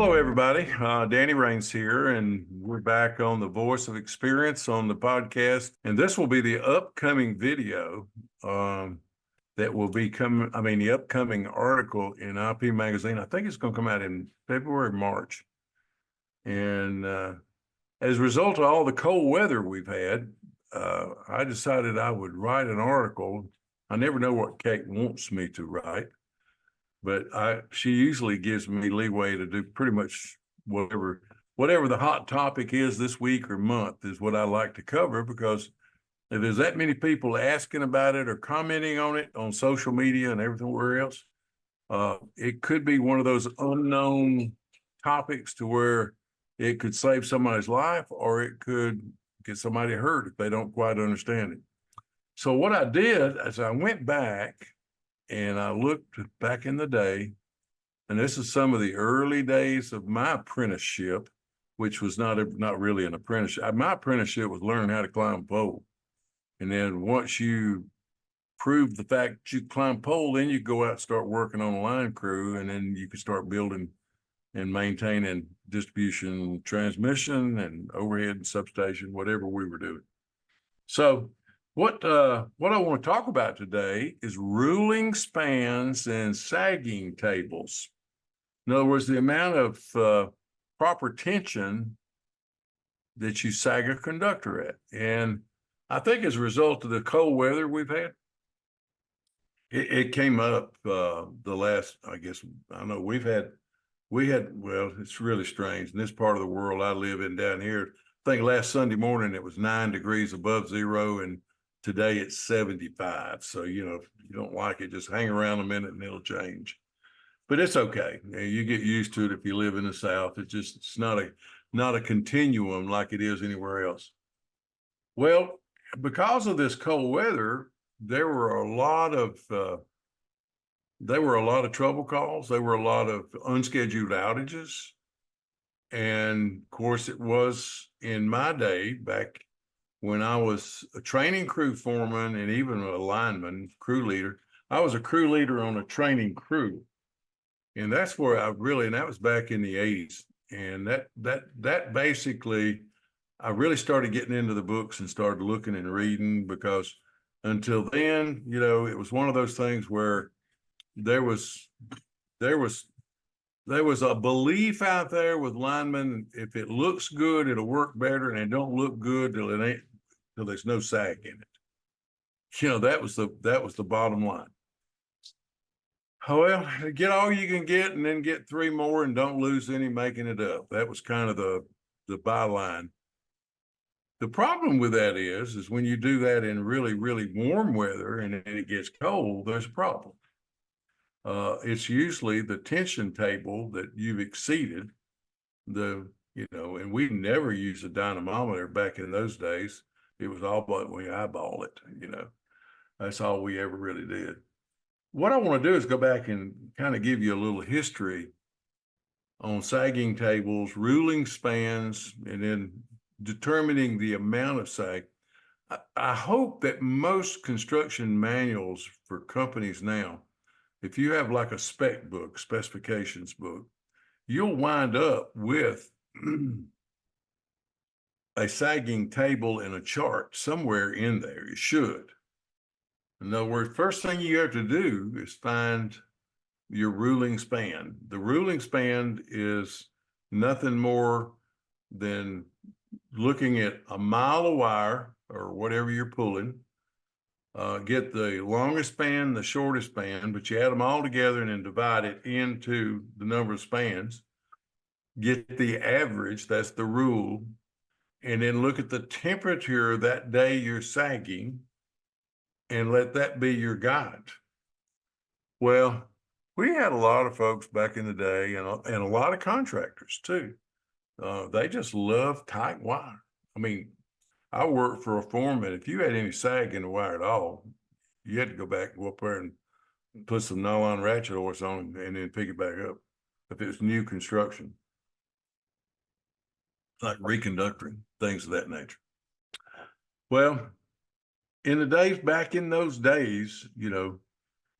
Hello, everybody. Danny Rains here, and we're back on the Voice of Experience on the podcast. And this will be the upcoming video that will be coming. I mean, the upcoming article in IP Magazine. I think it's going to come out in February, March. And as a result of all the cold weather we've had, I decided I would write an article. I never know what Kate wants me to write, but she usually gives me leeway to do pretty much whatever the hot topic is this week or month is what I like to cover, because if there's that many people asking about it or commenting on it on social media and everywhere else, it could be one of those unknown topics to where it could save somebody's life or it could get somebody hurt if they don't quite understand it. So what I did is I went back and I looked back in the day, and this is some of the early days of my apprenticeship, which was not really an apprenticeship. My apprenticeship was learning how to climb a pole. And then once you prove the fact that you climb pole, then you go out and start working on a line crew, and then you can start building and maintaining distribution, transmission, and overhead and substation, whatever we were doing. So what I want to talk about today is ruling spans and sagging tables. In other words, the amount of proper tension that you sag a conductor at. And I think as a result of the cold weather we've had, it came up the last, I guess, I don't know, well, it's really strange. In this part of the world I live in down here, I think last Sunday morning it was 9 degrees above zero, and today it's 75. So, if you don't like it, just hang around a minute and it'll change. But it's okay. You get used to it if you live in the South. It's not a continuum like it is anywhere else. Well, because of this cold weather, there were a lot of trouble calls. There were a lot of unscheduled outages. And of course, it was in my day back when I was a training crew foreman and even a lineman, crew leader. I was a crew leader on a training crew. And that's where and that was back in the 80s. And that basically, I really started getting into the books and started looking and reading, because until then, it was one of those things where there was a belief out there with linemen: if it looks good, it'll work better, and it don't look good till there's no sag in it. That was the bottom line. Well, get all you can get and then get 3 more and don't lose any making it up. That was kind of the byline. The problem with that is when you do that in really, really warm weather and it gets cold, there's a problem. It's usually the tension table that you've exceeded. And we never used a dynamometer back in those days. It was all but we eyeball it, That's all we ever really did. What I want to do is go back and kind of give you a little history on sagging tables, ruling spans, and then determining the amount of sag. I hope that most construction manuals for companies now, if you have like a spec book, specifications book, you'll wind up with a sagging table and a chart somewhere in there. You should. In other words, first thing you have to do is find your ruling span. The ruling span is nothing more than looking at a mile of wire or whatever you're pulling, get the longest span, the shortest span, but you add them all together and then divide it into the number of spans, get the average, that's the rule, and then look at the temperature that day you're sagging and let that be your guide. Well, we had a lot of folks back in the day and a lot of contractors too. They just love tight wire. I mean, I worked for a foreman. If you had any sag in the wire at all, you had to go back and go up there and put some nylon ratchet horse on and then pick it back up if it was new construction, like reconductoring, things of that nature. Well, back in those days,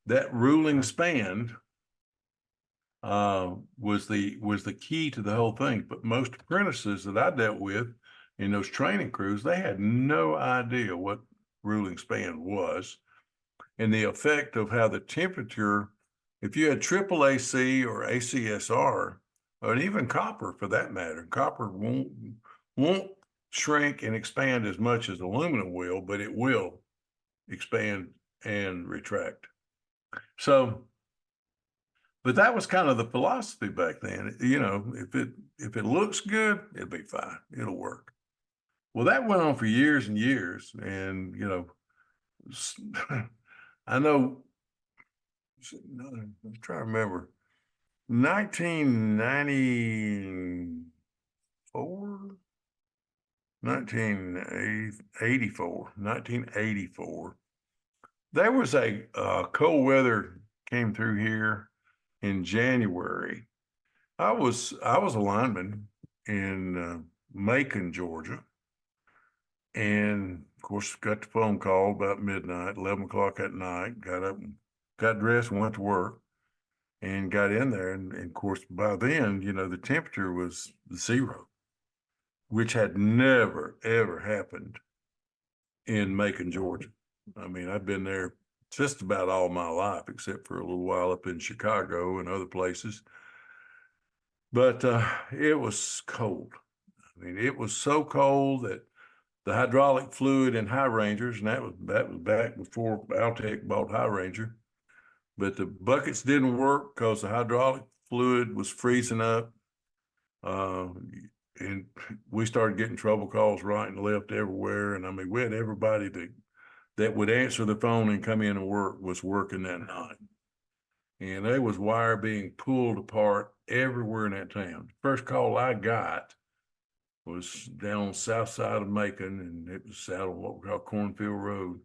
that ruling span was the key to the whole thing. But most apprentices that I dealt with in those training crews, they had no idea what ruling span was and the effect of how the temperature, if you had triple AC or ACSR, or even copper for that matter, copper won't shrink and expand as much as aluminum will, but it will expand and retract. So, but that was kind of the philosophy back then. You know, if it looks good, it'll be fine. It'll work. Well, that went on for years and years, and you know, I know. Let's try to remember. 1994, 1984. There was a cold weather came through here in January. I was a lineman in Macon, Georgia, and of course got the phone call about midnight, 11 o'clock at night. Got up, and got dressed, and went to work, and got in there, and of course by then, you know, the temperature was 0, which had never ever happened in Macon, Georgia. I mean, I've been there just about all my life, except for a little while up in Chicago and other places. But it was cold. I mean, it was so cold that the hydraulic fluid in High Rangers, and that was back before Altec bought High Ranger, but the buckets didn't work because the hydraulic fluid was freezing up. And we started getting trouble calls right and left everywhere. And I mean, we had everybody that would answer the phone and come in and work was working that night. And there was wire being pulled apart everywhere in that town. The first call I got was down on the south side of Macon, and it was out on what we call Cornfield Road.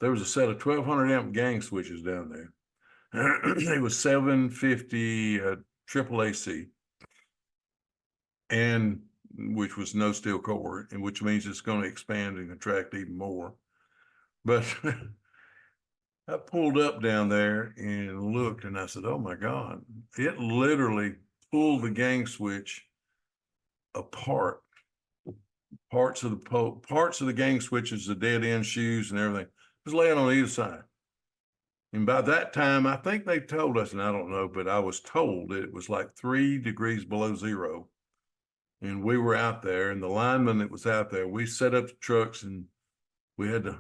There was a set of 1,200 amp gang switches down there. It was 750 triple AC, and which was no steel core, and which means it's going to expand and contract even more. But I pulled up down there and looked, and I said, "Oh my God!" It literally pulled the gang switch apart. Parts of the gang switches, the dead end shoes, and everything was laying on either side. And by that time, I think they told us, and I don't know, but I was told that it was like 3 degrees below 0. And we were out there, and the lineman that was out there, we set up the trucks, and we had to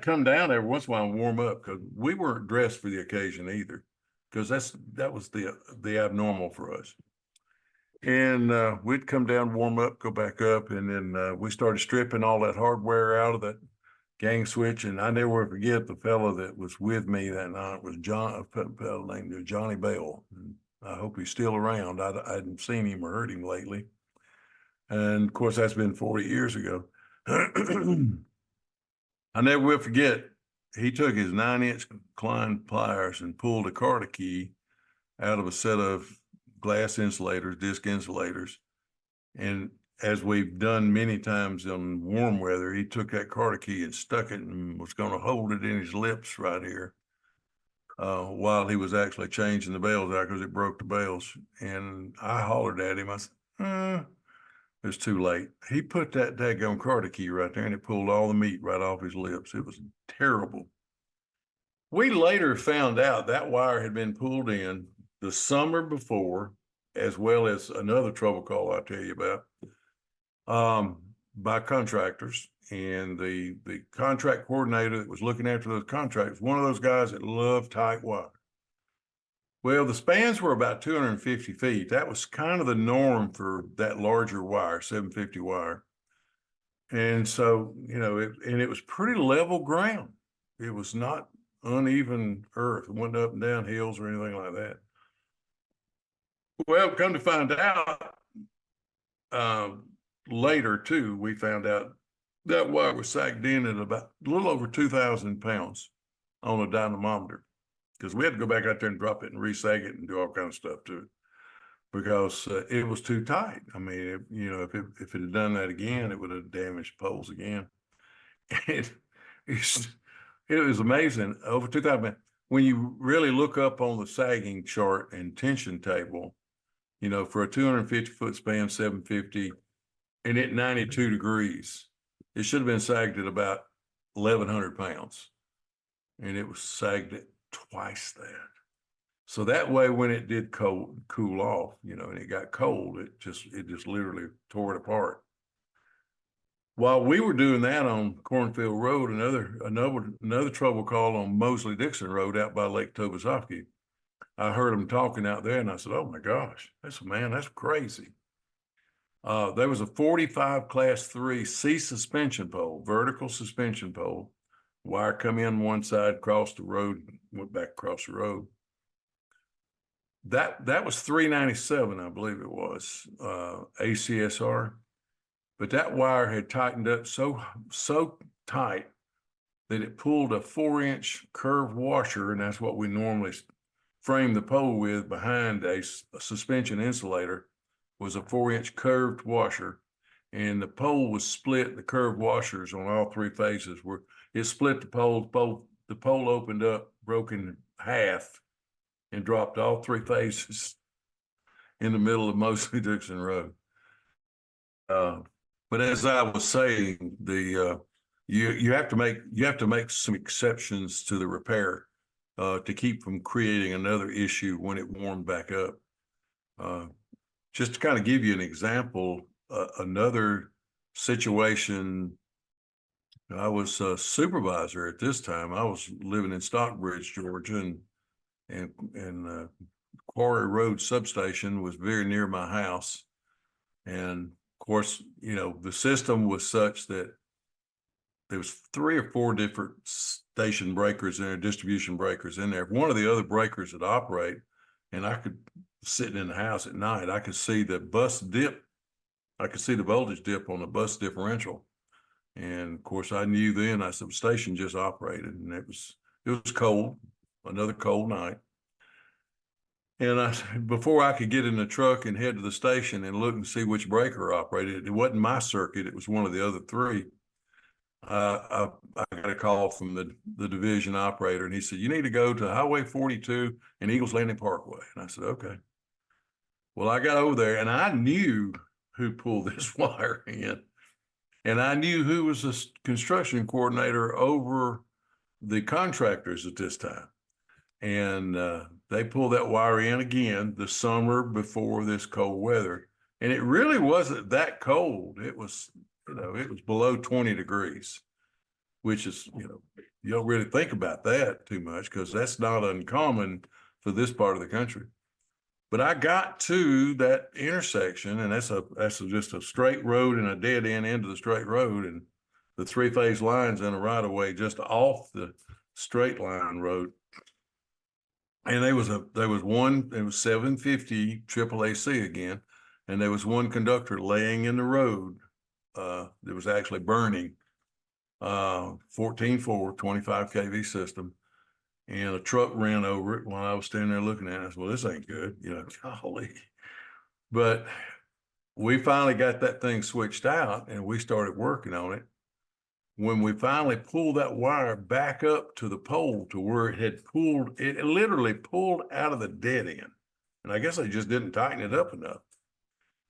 come down every once in a while and warm up because we weren't dressed for the occasion either, because that was the abnormal for us. And we'd come down, warm up, go back up, and then we started stripping all that hardware out of that gang switch. And I never will forget the fellow that was with me that night was a fellow named Johnny Bell. And I hope he's still around. I hadn't seen him or heard him lately. And of course, that's been 40 years ago. I never will forget, he took his 9-inch Klein pliers and pulled a Carter key out of a set of glass insulators, disc insulators. And as we've done many times in warm weather, he took that Carter key and stuck it and was going to hold it in his lips right here while he was actually changing the bells out because it broke the bells. And I hollered at him. I said, it's too late. He put that daggone Carter key right there and it pulled all the meat right off his lips. It was terrible. We later found out that wire had been pulled in the summer before, as well as another trouble call I'll tell you about, by contractors. And the contract coordinator that was looking after those contracts, one of those guys that loved tight wire. Well, the spans were about 250 feet. That was kind of the norm for that larger wire, 750 wire. And so, you know, it was pretty level ground. It was not uneven earth. It went up and down hills or anything like that. Well, come to find out, later too, we found out that wire was sagged in at about a little over 2,000 pounds on a dynamometer, because we had to go back out there and drop it and resag it and do all kinds of stuff to it because it was too tight. I mean, you know, if it had done that again, it would have damaged poles again. It was amazing. Over 2,000. when you really look up on the sagging chart and tension table, you know, for a 250-foot span, 750, and at 92 degrees, it should have been sagged at about 1,100 pounds. And it was sagged at twice that. So that way, when it did cool off, you know, and it got cold, it just literally tore it apart. While we were doing that on Cornfield Road, another trouble call on Mosley Dixon Road out by Lake Tobosoffke, I heard them talking out there, and I said, "Oh my gosh, that's crazy." There was a 45 class 3 C suspension pole, vertical suspension pole. Wire come in one side, crossed the road, went back across the road. That was 397, I believe it was, ACSR. But that wire had tightened up so tight that it pulled a 4-inch curved washer, and that's what we normally frame the pole with behind a suspension insulator, was a 4-inch curved washer. And the pole was split, the curved washers on all 3 faces it split the pole. The pole opened up, broke in half, and dropped all 3 faces in the middle of Mosley Dixon Road. But as I was saying, you have to make some exceptions to the repair to keep from creating another issue when it warmed back up. Just to kind of give you an example, another situation. I was a supervisor at this time. I was living in Stockbridge, Georgia, and Quarry Road substation was very near my house. And of course, you know, the system was such that there was 3 or 4 different station breakers in there, distribution breakers in there. If one of the other breakers would operate, and I could, sitting in the house at night, I could see the bus dip. I could see the voltage dip on the bus differential. And of course, I knew then, I said, the station just operated, and it was cold, another cold night. And before I could get in the truck and head to the station and look and see which breaker operated, it wasn't my circuit, it was one of the other 3. I got a call from the division operator, and he said, "You need to go to Highway 42 and Eagles Landing Parkway." And I said, "Okay." Well, I got over there, and I knew who pulled this wire in, and I knew who was the construction coordinator over the contractors at this time. And they pulled that wire in again the summer before this cold weather. And it really wasn't that cold. It was, you know, it was below 20 degrees, which is, you know, you don't really think about that too much because that's not uncommon for this part of the country. But I got to that intersection, and that's just a straight road and a dead end into the straight road, and the 3-phase lines in a right of way just off the straight line road. And it was 750 AAAC again, and there was one conductor laying in the road that was actually burning 14.4 25 kV system, and a truck ran over it while I was standing there looking at it. I said, "Well, this ain't good, you know, golly." But we finally got that thing switched out, and we started working on it. When we finally pulled that wire back up to the pole to where it had pulled, it literally pulled out of the dead end. And I guess they just didn't tighten it up enough.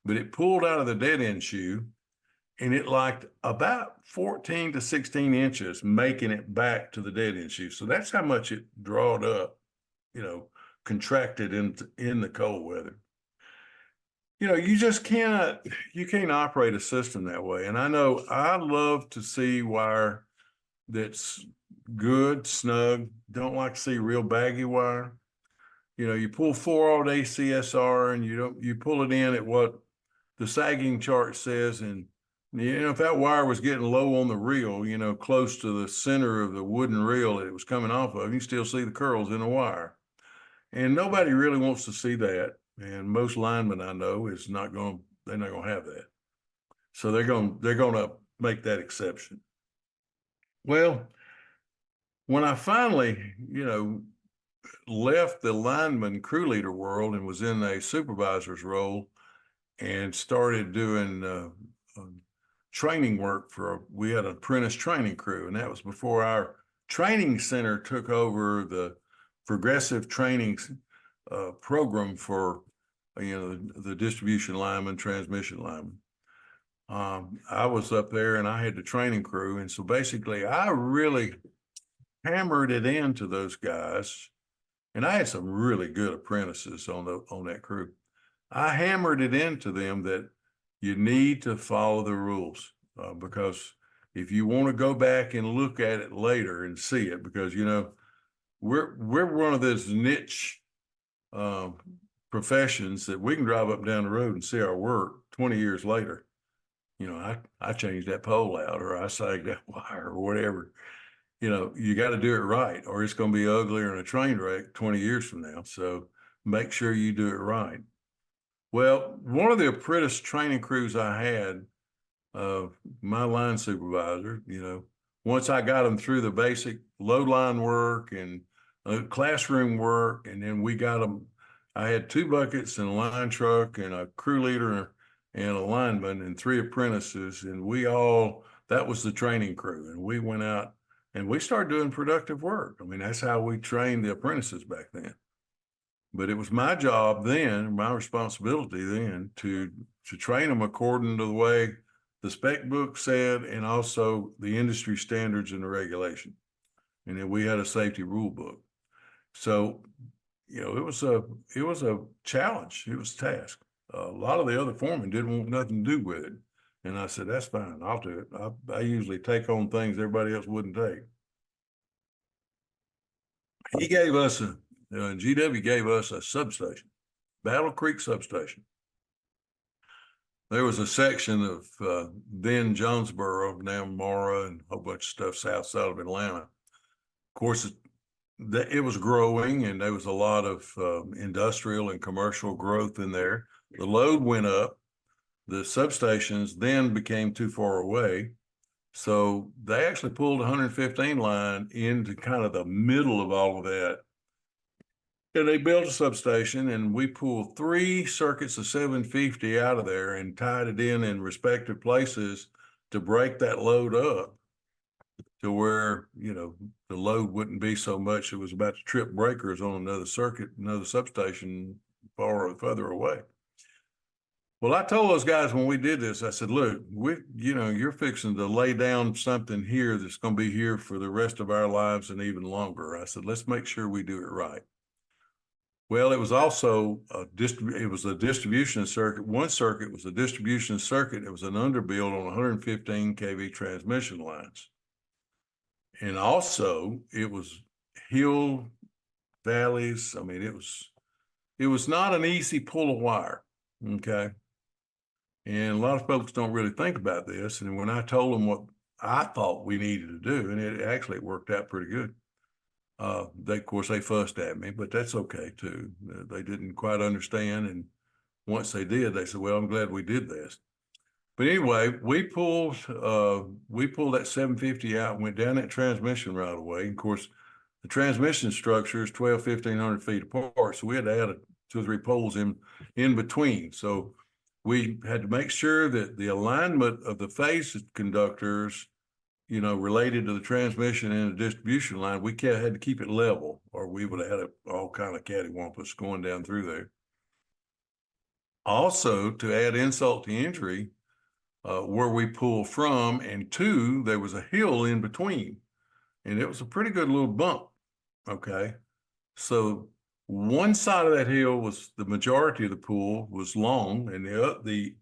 But it pulled out of the dead end shoe, and it liked about 14 to 16 inches making it back to the dead end shoe. So that's how much it drawed up, you know, contracted in the cold weather. You know, you can't operate a system that way. And I know I love to see wire that's good, snug. Don't like to see real baggy wire. You know, you pull 4-aught ACSR and you pull it in at what the sagging chart says. And, you know, if that wire was getting low on the reel, you know, close to the center of the wooden reel that it was coming off of, you still see the curls in the wire. And nobody really wants to see that. And most linemen I know they're not going to have that. So they're going to make that exception. Well, when I finally, you know, left the lineman crew leader world and was in a supervisor's role and started doing training work we had an apprentice training crew, and that was before our training center took over the progressive training program for, the distribution lineman, transmission lineman. I was up there and I had the training crew. And so basically I really hammered it into those guys. And I had some really good apprentices on that crew. I hammered it into them that you need to follow the rules because if you want to go back and look at it later and see it, because we're one of those niche professions that we can drive up and down the road and see our work 20 years later. I changed that pole out, or I sagged that wire, or whatever. You got to do it right, or it's going to be uglier than a train wreck 20 years from now. So make sure you do it right. Well, one of the apprentice training crews I had, my line supervisor, once I got them through the basic load line work and classroom work, and then we got them, I had 2 buckets and a line truck and a crew leader and a lineman and 3 apprentices. And that was the training crew. And we went out and we started doing productive work. I mean, that's how we trained the apprentices back then. But it was my job then, my responsibility then to train them according to the way the spec book said, and also the industry standards and the regulation. And then we had a safety rule book. So, it was a challenge. It was a task. A lot of the other foremen didn't want nothing to do with it. And I said, that's fine, I'll do it. I usually take on things everybody else wouldn't take. He gave us GW gave us a substation, Battle Creek substation. There was a section of then Jonesboro, now Mara, and a whole bunch of stuff south side of Atlanta. Of course, it was growing, and there was a lot of industrial and commercial growth in there. The load went up. The substations then became too far away. So they actually pulled 115 line into kind of the middle of all of that. And they built a substation, and we pulled 3 circuits of 750 out of there and tied it in respective places to break that load up to where, the load wouldn't be so much. It was about to trip breakers on another circuit, another substation further away. Well, I told those guys when we did this, I said, look, you're fixing to lay down something here that's going to be here for the rest of our lives and even longer. I said, let's make sure we do it right. Well, it was also it was a distribution circuit. One circuit was a distribution circuit. It was an underbuild on 115 kV transmission lines. And also it was hill valleys. I mean, it was not an easy pull of wire. Okay. And a lot of folks don't really think about this. And when I told them what I thought we needed to do, and it actually worked out pretty good. Of course, they fussed at me, but that's okay too. They didn't quite understand. And once they did, they said, well, I'm glad we did this. But anyway, we pulled that 750 out and went down that transmission right away. And of course, the transmission structure is 1,500 feet apart. So we had to add 2 or 3 poles in between. So we had to make sure that the alignment of the phase conductors, related to the transmission and the distribution line, we had to keep it level, or we would have had all kind of cattywampus going down through there. Also, to add insult to injury, where we pull from, and 2, there was a hill in between, and it was a pretty good little bump. Okay, so one side of that hill was the majority of the pool was long, and the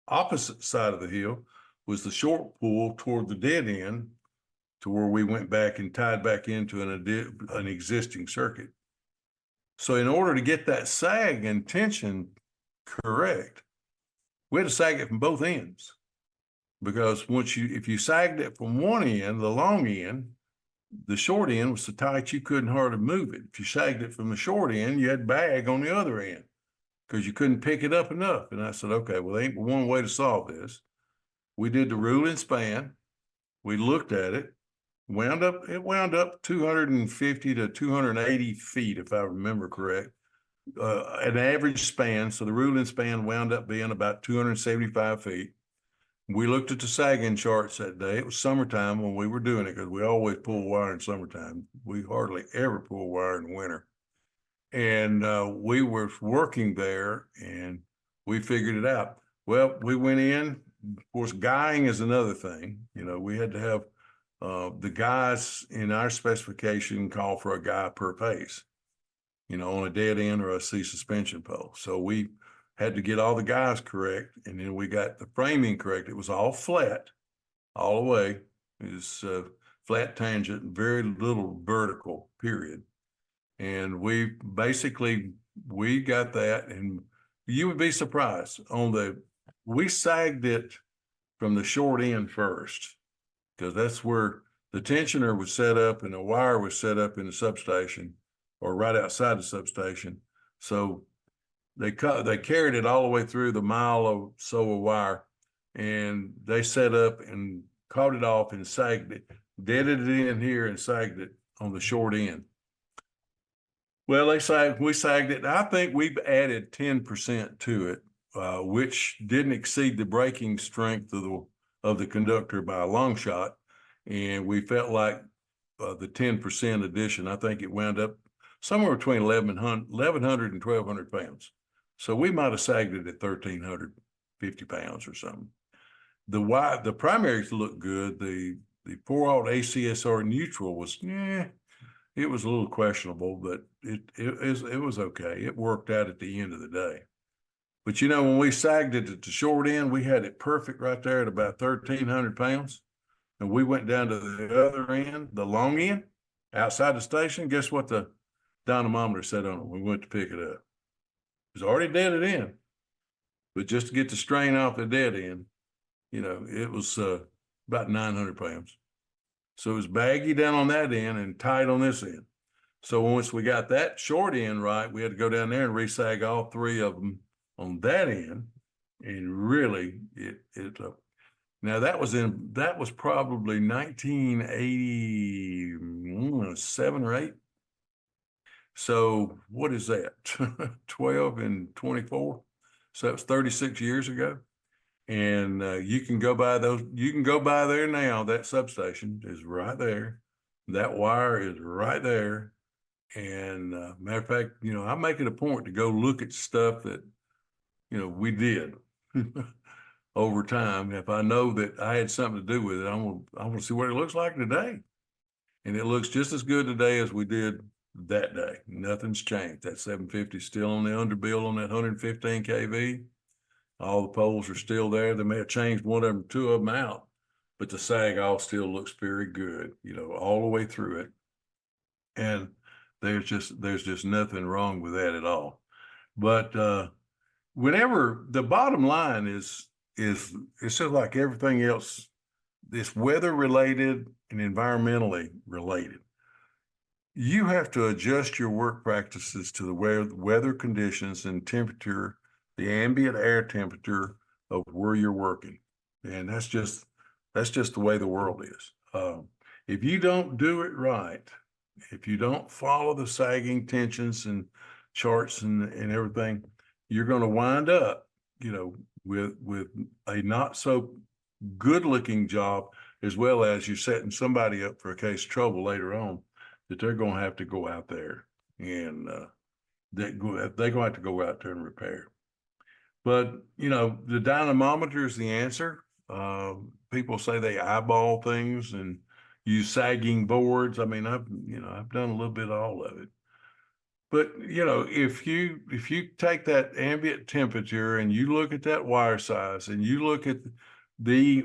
opposite side of the hill was the short pool toward the dead end, to where we went back and tied back into an existing circuit. So in order to get that sag and tension correct, we had to sag it from both ends, because if you sagged it from one end, the long end, the short end was so tight you couldn't hardly move it. If you sagged it from the short end, you had bag on the other end because you couldn't pick it up enough. And I said, okay, well, there ain't one way to solve this. We did the rule and span. We looked at it. It wound up 250 to 280 feet, if I remember correct, an average span. So the rule and span wound up being about 275 feet. We looked at the sagging charts that day. It was summertime when we were doing it because we always pull wire in summertime. We hardly ever pull wire in winter. And we were working there and we figured it out. Well, we went in. Of course, guying is another thing. You know, we had to have the guys in our specification call for a guy per pace, you know, on a dead end or a C suspension pole. So we had to get all the guys correct. And then we got the framing correct. It was all flat all the way. It was flat tangent, very little vertical, period. And we got that, and you would be surprised we sagged it from the short end first, because that's where the tensioner was set up and the wire was set up in the substation or right outside the substation. So they carried it all the way through the mile or so of wire, and they set up and caught it off and sagged it, deaded it in here and sagged it on the short end. Well, we sagged it. I think we've added 10% to it, which didn't exceed the braking strength of the conductor by a long shot. And we felt like the 10% addition, I think it wound up somewhere between 1,100 and 1,200 pounds. So we might have sagged it at 1,350 pounds or something. The primaries looked good. The 4-aught ACSR neutral was, it was a little questionable, but it was okay. It worked out at the end of the day. But you know, when we sagged it at the short end, we had it perfect right there at about 1,300 pounds. And we went down to the other end, the long end, outside the station. Guess what the dynamometer said on it when we went to pick it up? It was already deaded in. But just to get the strain off the dead end, you know, it was about 900 pounds. So it was baggy down on that end and tight on this end. So once we got that short end right, we had to go down there and resag all three of them on that end. And really, now that was probably 1987 or 8. So what is that? 12 and 24. So that was 36 years ago. And you can go by there now. That substation is right there. That wire is right there. And matter of fact, you know, I make it a point to go look at stuff that, you know, we did over time. If I know that I had something to do with it, I want to see what it looks like today. And it looks just as good today as we did that day. Nothing's changed. That 750 is still on the underbill on that 115 kV. All the poles are still there. They may have changed one of them, two of them out, but the sag all still looks very good, you know, all the way through it. And there's just nothing wrong with that at all. But whenever the bottom line is it's just like everything else, it's weather related and environmentally related. You have to adjust your work practices to the weather conditions and temperature, the ambient air temperature of where you're working. And that's just the way the world is. If you don't do it right, if you don't follow the sagging tensions and charts and everything, you're going to wind up, you know, with a not so good looking job, as well as you setting somebody up for a case of trouble later on that they're going to have to go out there and they're going to have to go out there and repair. But, you know, the dynamometer is the answer. People say they eyeball things and use sagging boards. I mean, I've done a little bit of all of it. But, you know, if you take that ambient temperature and you look at that wire size and you look at the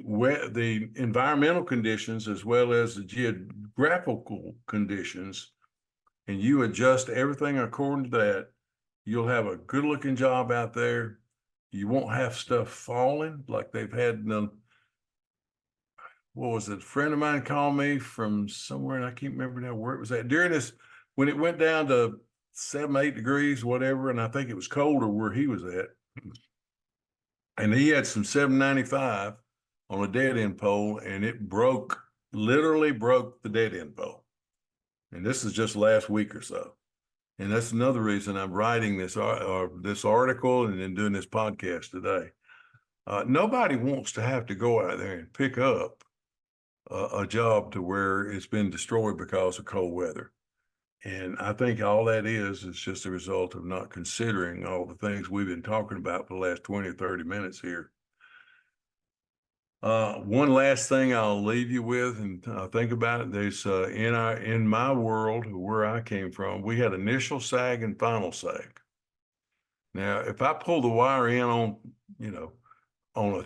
environmental conditions as well as the geographical conditions, and you adjust everything according to that, you'll have a good looking job out there. You won't have stuff falling like they've had. What was it? A friend of mine called me from somewhere, and I can't remember now where it was at. During this, when it went down to 7, 8 degrees, whatever, and I think it was colder where he was at. And he had some 795 on a dead end pole, and it literally broke the dead end pole. And this is just last week or so. And that's another reason I'm writing this article and then doing this podcast today. Nobody wants to have to go out there and pick up a job to where it's been destroyed because of cold weather. And I think all that is just a result of not considering all the things we've been talking about for the last 20 or 30 minutes here. One last thing I'll leave you with, and think about it. There's in my world where I came from, we had initial sag and final sag. Now, if I pull the wire in on, on a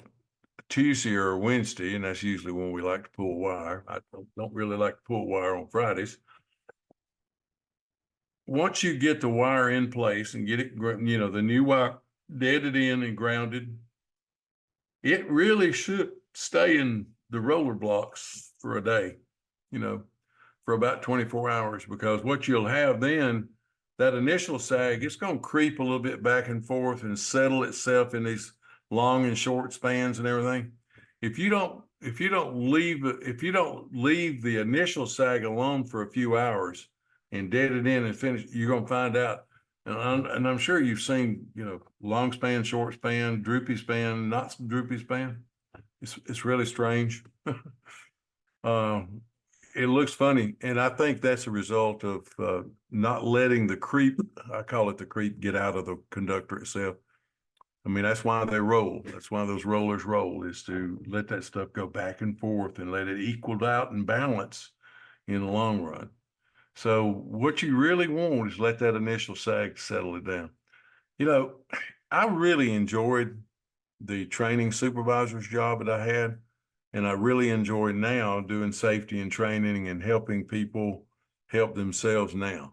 Tuesday or a Wednesday, and that's usually when we like to pull wire. I don't really like to pull wire on Fridays. Once you get the wire in place and get it, the new wire deaded in and grounded, it really should stay in the roller blocks for a day, for about 24 hours, because what you'll have then, that initial sag, it's going to creep a little bit back and forth and settle itself in these long and short spans and everything. If you don't leave the initial sag alone for a few hours and dead it in and finish, you're going to find out. And I'm sure you've seen, long span, short span, droopy span, not droopy span. It's really strange. It looks funny, and I think that's a result of not letting the creep, I call it the creep, get out of the conductor itself. I mean, that's why they roll. That's why those rollers roll, is to let that stuff go back and forth and let it equal out and balance in the long run. So what you really want is let that initial sag settle it down. I really enjoyed the training supervisor's job that I had, and I really enjoy now doing safety and training and helping people help themselves now.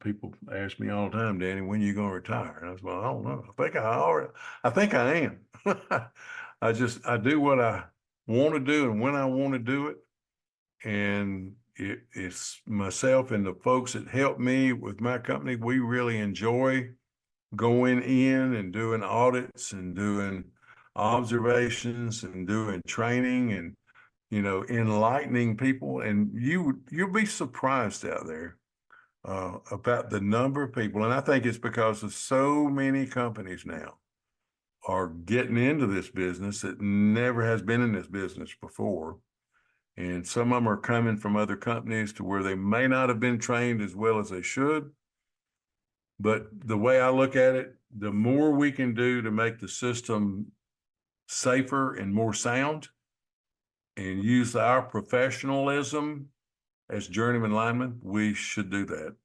People ask me all the time, Danny, when are you going to retire? And I was, well, I don't know. I think I am. I do what I want to do and when I want to do it. And it's myself and the folks that help me with my company. We really enjoy going in and doing audits and doing observations and doing training and, enlightening people. And you'll be surprised out there about the number of people. And I think it's because of so many companies now are getting into this business that never has been in this business before. And some of them are coming from other companies to where they may not have been trained as well as they should. But the way I look at it, the more we can do to make the system safer and more sound and use our professionalism as journeyman linemen, we should do that.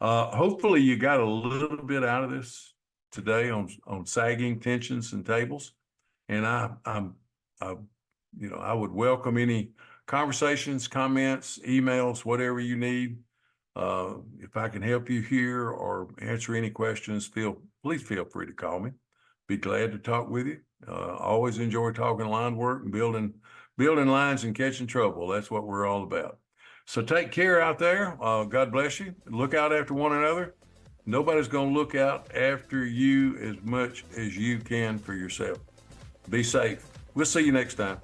Hopefully you got a little bit out of this today on sagging, tensions, and tables. And I would welcome any conversations, comments, emails, whatever you need. If I can help you here or answer any questions, please feel free to call me. Be glad to talk with you. Always enjoy talking line work and building lines and catching trouble. That's what we're all about. So take care out there. God bless you. Look out after one another. Nobody's going to look out after you as much as you can for yourself. Be safe. We'll see you next time.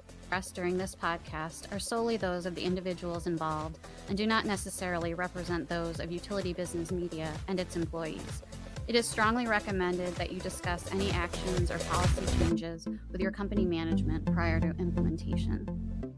During this podcast are solely those of the individuals involved and do not necessarily represent those of Utility Business Media and its employees. It is strongly recommended that you discuss any actions or policy changes with your company management prior to implementation.